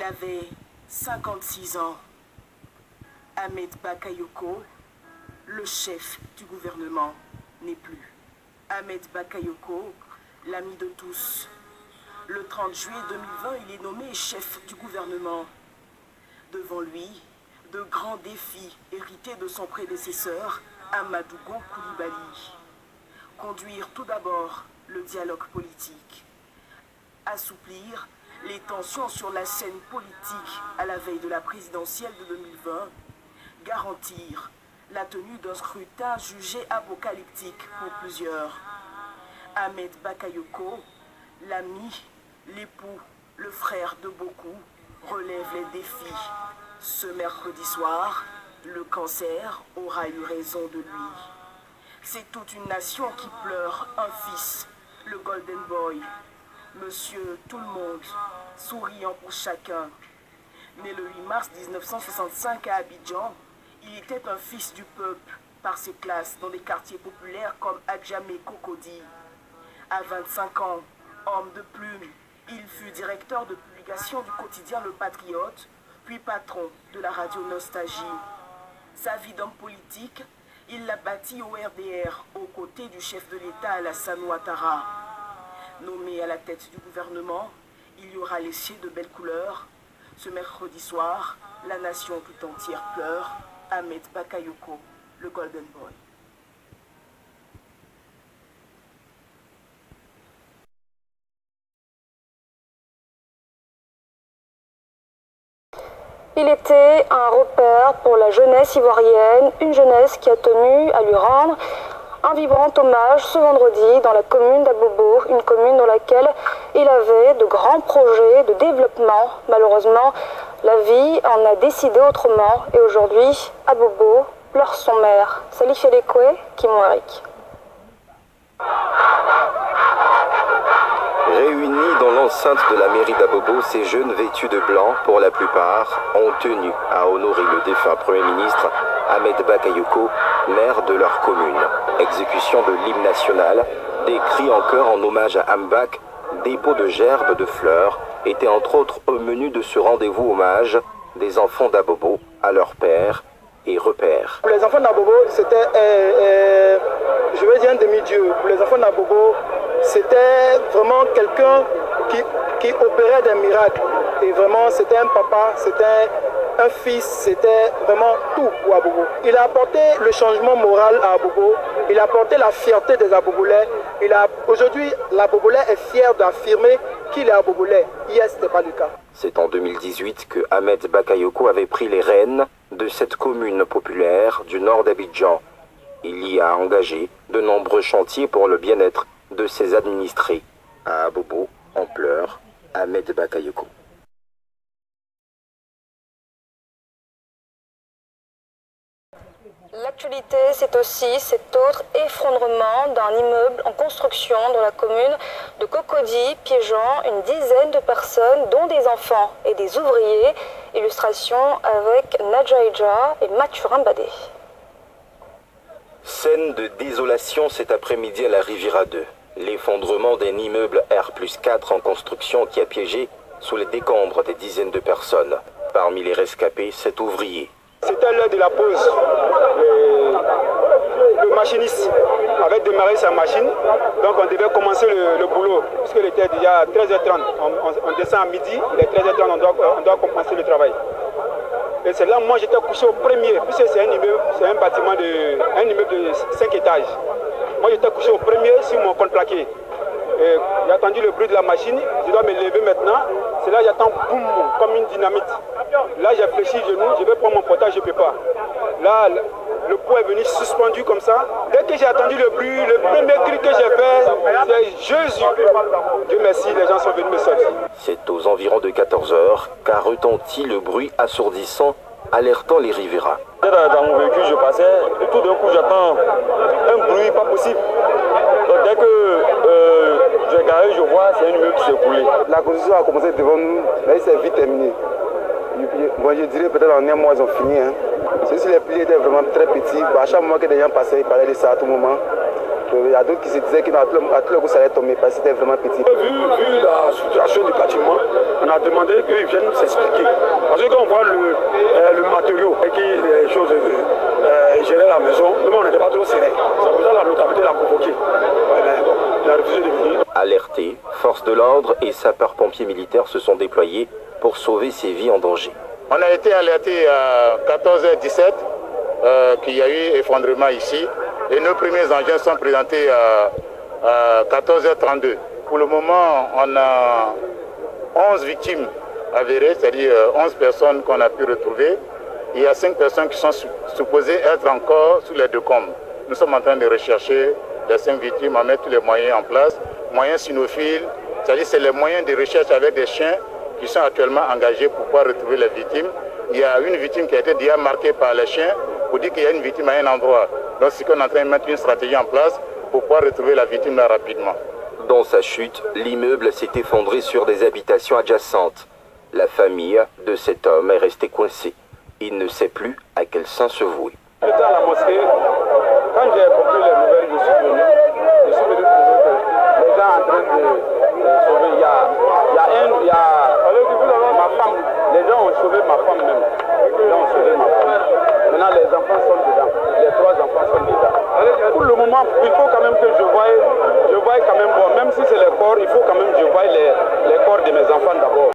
avait 56 ans. Ahmed Bakayoko, le chef du gouvernement, n'est plus. Ahmed Bakayoko, l'ami de tous. Le 30 juillet 2020, il est nommé chef du gouvernement. Devant lui, de grands défis hérités de son prédécesseur, Amadougo Coulibaly. Conduire tout d'abord le dialogue politique. Assouplir les tensions sur la scène politique à la veille de la présidentielle de 2020. Garantir la tenue d'un scrutin jugé apocalyptique pour plusieurs. Ahmed Bakayoko, l'ami, l'époux, le frère de beaucoup, relève les défis. Ce mercredi soir, le cancer aura eu raison de lui. C'est toute une nation qui pleure un fils, le Golden Boy. Monsieur tout le monde, souriant pour chacun. Né le 8 mars 1965 à Abidjan, il était un fils du peuple par ses classes dans des quartiers populaires comme Adjamé Cocody. À 25 ans, homme de plume, il fut directeur de publication du quotidien Le Patriote, puis patron de la radio Nostalgie. Sa vie d'homme politique, il l'a bâtie au RDR, aux côtés du chef de l'État Alassane Ouattara. Nommé à la tête du gouvernement, il y aura laissé de belles couleurs. Ce mercredi soir, la nation tout entière pleure. Ahmed Bakayoko, le Golden Boy. Il était un repère pour la jeunesse ivoirienne, une jeunesse qui a tenu à lui rendre un vibrant hommage ce vendredi dans la commune d'Abobo, une commune dans laquelle il avait de grands projets de développement. Malheureusement, la vie en a décidé autrement et aujourd'hui, Abobo pleure son maire. Salif Elekwe, Kimouarik. Réunis dans l'enceinte de la mairie d'Abobo, ces jeunes vêtus de blanc, pour la plupart, ont tenu à honorer le défunt Premier ministre Ahmed Bakayoko, maire de leur commune. Exécution de l'hymne national, des cris en chœur en hommage à Ambak, dépôt de gerbes de fleurs, étaient entre autres au menu de ce rendez-vous hommage des enfants d'Abobo à leur père et repère. Pour les enfants d'Abobo, c'était, je vais dire, un demi-dieu. Pour les enfants d'Abobo, c'était vraiment quelqu'un qui opérait des miracles. Et vraiment, c'était un papa, c'était un fils, c'était vraiment tout pour Abobo. Il a apporté le changement moral à Abobo, il a apporté la fierté des Abobolais. Aujourd'hui, l'Abobolais est fier d'affirmer qu'il est Abobolais. Hier, ce n'était pas le cas. C'est en 2018 que Ahmed Bakayoko avait pris les rênes de cette commune populaire du nord d'Abidjan. Il y a engagé de nombreux chantiers pour le bien-être de ses administrés. À Abobo, en pleurs, Ahmed Bakayoko. L'actualité, c'est aussi cet autre effondrement d'un immeuble en construction dans la commune de Cocody, piégeant une dizaine de personnes, dont des enfants et des ouvriers. Illustration avec Nadjaïdja et Mathurin Badé. Scène de désolation cet après-midi à la Riviera 2. L'effondrement d'un immeuble R+4 en construction qui a piégé sous les décombres des dizaines de personnes. Parmi les rescapés, cet ouvrier. C'était l'heure de la pause. Le machiniste avait démarré sa machine, donc on devait commencer le boulot, puisqu'il était déjà 13h30. On descend à midi, il est 13h30, on doit commencer le travail. Et c'est là, moi j'étais couché au premier, puisque c'est un bâtiment un immeuble de 5 étages. Moi j'étais couché au premier sur mon contreplaqué. J'ai attendu le bruit de la machine, je dois me lever maintenant. C'est là j'attends boum, comme une dynamite. Là j'ai fléchi le genou, je vais prendre mon portage, je ne peux pas. Là, le poids est venu suspendu comme ça. Dès que j'ai attendu le bruit, le premier cri que j'ai fait, c'est Jésus. Dieu merci, les gens sont venus me sortir. C'est aux environs de 14 h qu'a retenti le bruit assourdissant, alertant les riverains. Dans mon véhicule, je passais et tout d'un coup j'entends un bruit pas possible. Donc dès que j'ai garé, je vois c'est un immeuble qui s'est écoulé. La construction a commencé devant nous, mais c'est vite terminé. Bon, je dirais peut-être en un mois ils ont fini. Hein. Si les piliers étaient vraiment très petits, à chaque moment que des gens passaient, ils parlaient de ça à tout moment. Il y a d'autres qui se disaient qu'à tous les coups ça allait tomber parce que c'était vraiment petit. Vu la situation du bâtiment, on a demandé qu'ils viennent s'expliquer. Parce que quand on voit le matériau et que les choses gérer la maison, nous on n'était pas trop serrés. C'est pour ça que la notabilité l'a convoqué. Il a refusé de venir. Alertés, forces de l'ordre et sapeurs-pompiers militaires se sont déployés pour sauver ces vies en danger. On a été alerté à 14h17 qu'il y a eu effondrement ici et nos premiers engins sont présentés à 14h32. Pour le moment, on a 11 victimes avérées, c'est-à-dire 11 personnes qu'on a pu retrouver. Il y a 5 personnes qui sont supposées être encore sous les décombres. Nous sommes en train de rechercher les 5 victimes, en mettre tous les moyens en place, moyens cynophiles, c'est-à-dire c'est les moyens de recherche avec des chiens qui sont actuellement engagés pour pouvoir retrouver les victimes. Il y a une victime qui a été déjà marquée par les chiens pour dire qu'il y a une victime à un endroit. Donc c'est qu'on est en train de mettre une stratégie en place pour pouvoir retrouver la victime là rapidement. Dans sa chute, l'immeuble s'est effondré sur des habitations adjacentes. La famille de cet homme est restée coincée. Il ne sait plus à quel saint se vouer. J'étais à la mosquée. Quand j'ai compris les nouvelles, je suis venu trouver que les gens en train de sauver. Il y a ma femme. Les gens ont sauvé ma femme même. Les gens ont sauvé ma femme. Maintenant, les enfants sont dedans. Les 3 enfants sont dedans. Pour le moment, il faut quand même que je voie quand même, bon, même si c'est les corps, il faut quand même que je voie les corps de mes enfants d'abord.